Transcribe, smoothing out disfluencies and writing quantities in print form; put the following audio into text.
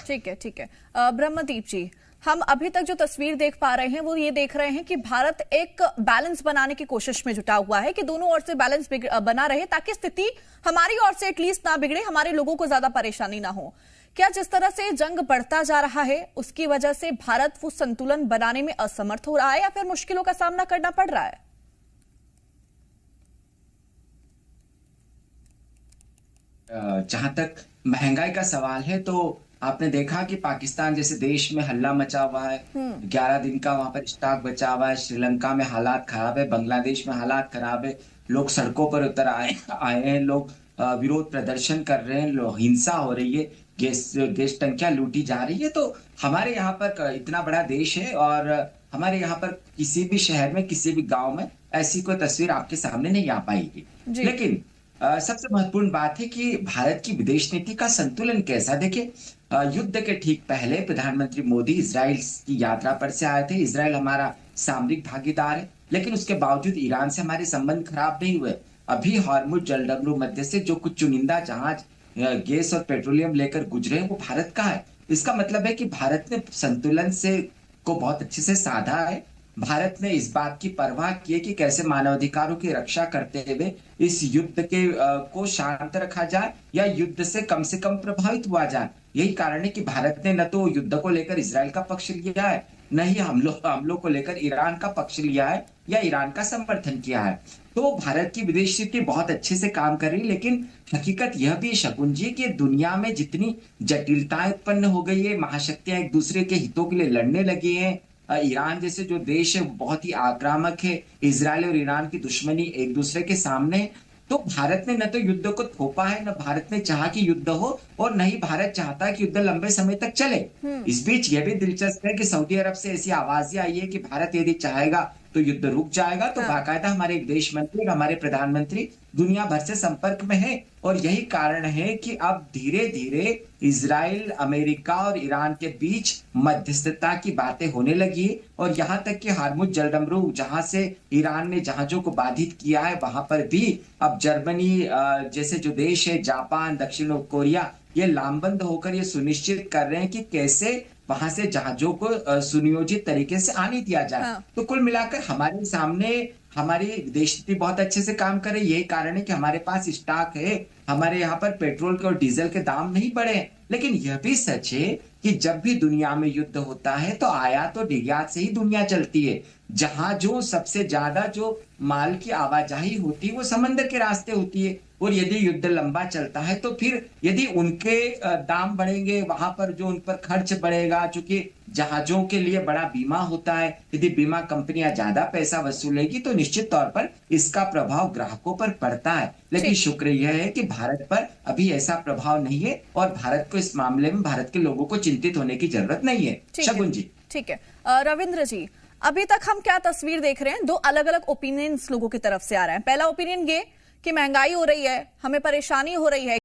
ठीक है, ठीक है। ब्रह्मदीप जी, हम अभी तक जो तस्वीर देख पा रहे हैं वो ये देख रहे हैं कि भारत एक बैलेंस बनाने की कोशिश में जुटा हुआ है कि दोनों ओर से बैलेंस बना रहे ताकि स्थिति हमारी ओर से एटलीस्ट ना बिगड़े, हमारे लोगों को ज्यादा परेशानी ना हो। क्या जिस तरह से जंग बढ़ता जा रहा है उसकी वजह से भारत वो संतुलन बनाने में असमर्थ हो रहा है या फिर मुश्किलों का सामना करना पड़ रहा है? जहां तक महंगाई का सवाल है तो आपने देखा कि पाकिस्तान जैसे देश में हल्ला मचा हुआ है। 11 दिन का वहां पर स्टॉक बचा हुआ है। श्रीलंका में हालात खराब है, बांग्लादेश में हालात खराब है। लोग सड़कों पर उतर आए हैं। लोग विरोध प्रदर्शन कर रहे हैं। हिंसा हो रही है। गैस टंकियां लूटी जा रही है। तो हमारे यहाँ पर इतना बड़ा देश है और हमारे यहाँ पर किसी भी शहर में, किसी भी गांव में ऐसी कोई तस्वीर आपके सामने नहीं आ पाएगी। लेकिन सबसे महत्वपूर्ण बात है कि भारत की विदेश नीति का संतुलन कैसा। देखिए, युद्ध के ठीक पहले प्रधानमंत्री मोदी इजराइल की यात्रा पर से आए थे। इजराइल हमारा सामरिक भागीदार है, लेकिन उसके बावजूद ईरान से हमारे संबंध खराब नहीं हुए। अभी हॉर्मुज जलडमरू मध्य से जो कुछ चुनिंदा जहाज गैस और पेट्रोलियम लेकर गुजरे वो भारत का है। इसका मतलब है कि भारत ने संतुलन से को बहुत अच्छे से साधा है। भारत ने इस बात की परवाह की है कि कैसे मानवाधिकारों की रक्षा करते हुए इस युद्ध के को शांत रखा जाए या युद्ध से कम प्रभावित हुआ जाए। यही कारण है कि भारत ने न तो युद्ध को लेकर इजराइल का पक्ष लिया है, न ही हमलों को लेकर ईरान का पक्ष लिया है या ईरान का समर्थन किया है। तो भारत की विदेश नीति बहुत अच्छे से काम कर रही है। लेकिन हकीकत यह भी शकुन जी कि दुनिया में जितनी जटिलताएं उत्पन्न हो गई है, महाशक्तियां एक दूसरे के हितों के लिए लड़ने लगी हैं। ईरान जैसे जो देश है बहुत ही आक्रामक है। इजराइल और ईरान की दुश्मनी एक दूसरे के सामने। तो भारत ने न तो युद्ध को थोपा है, न भारत ने चाहा कि युद्ध हो, और न ही भारत चाहता है कि युद्ध लंबे समय तक चले। इस बीच यह भी दिलचस्प है कि सऊदी अरब से ऐसी आवाजें आई है कि भारत यदि चाहेगा तो युद्ध रुक जाएगा। तो बाकायदा हमारे विदेश मंत्री और हमारे प्रधानमंत्री दुनिया भर से संपर्क में है और यही कारण है कि अब धीरे धीरे इजराइल, अमेरिका और ईरान के बीच मध्यस्थता की बातें होने लगी है। और यहां तक कि हॉर्मुज जलडमरू जहां से ईरान ने जहाजों को बाधित किया है वहां पर भी अब जर्मनी जैसे जो देश है, जापान, दक्षिण कोरिया, ये लामबंद होकर ये सुनिश्चित कर रहे हैं कि कैसे वहां से जहाजों को सुनियोजित तरीके से आने दिया जाए। तो कुल मिलाकर हमारे सामने हमारी विदेश नीति बहुत अच्छे से काम कर रही है। यही कारण है कि हमारे पास स्टॉक है। हमारे यहाँ पर पेट्रोल के और डीजल के दाम नहीं बढ़े। लेकिन यह भी सच है कि जब भी दुनिया में युद्ध होता है तो आयात और निर्यात से ही दुनिया चलती है। जहां जो सबसे ज्यादा जो माल की आवाजाही होती है वो समंदर के रास्ते होती है। और यदि युद्ध लंबा चलता है तो फिर यदि उनके दाम बढ़ेंगे, वहां पर जो उन पर खर्च बढ़ेगा, चूंकि जहाजों के लिए बड़ा बीमा होता है, यदि बीमा कंपनियां ज्यादा पैसा वसूलेगी तो निश्चित तौर पर इसका प्रभाव ग्राहकों पर पड़ता है। लेकिन शुक्र यह है कि भारत पर अभी ऐसा प्रभाव नहीं है और भारत को इस मामले में, भारत के लोगों को चिंतित होने की जरूरत नहीं है। शगुन जी। ठीक है। रविंद्र जी, अभी तक हम क्या तस्वीर देख रहे हैं? दो अलग अलग ओपिनियंस लोगों की तरफ से आ रहे हैं। पहला ओपिनियन ये कि महंगाई हो रही है, हमें परेशानी हो रही है।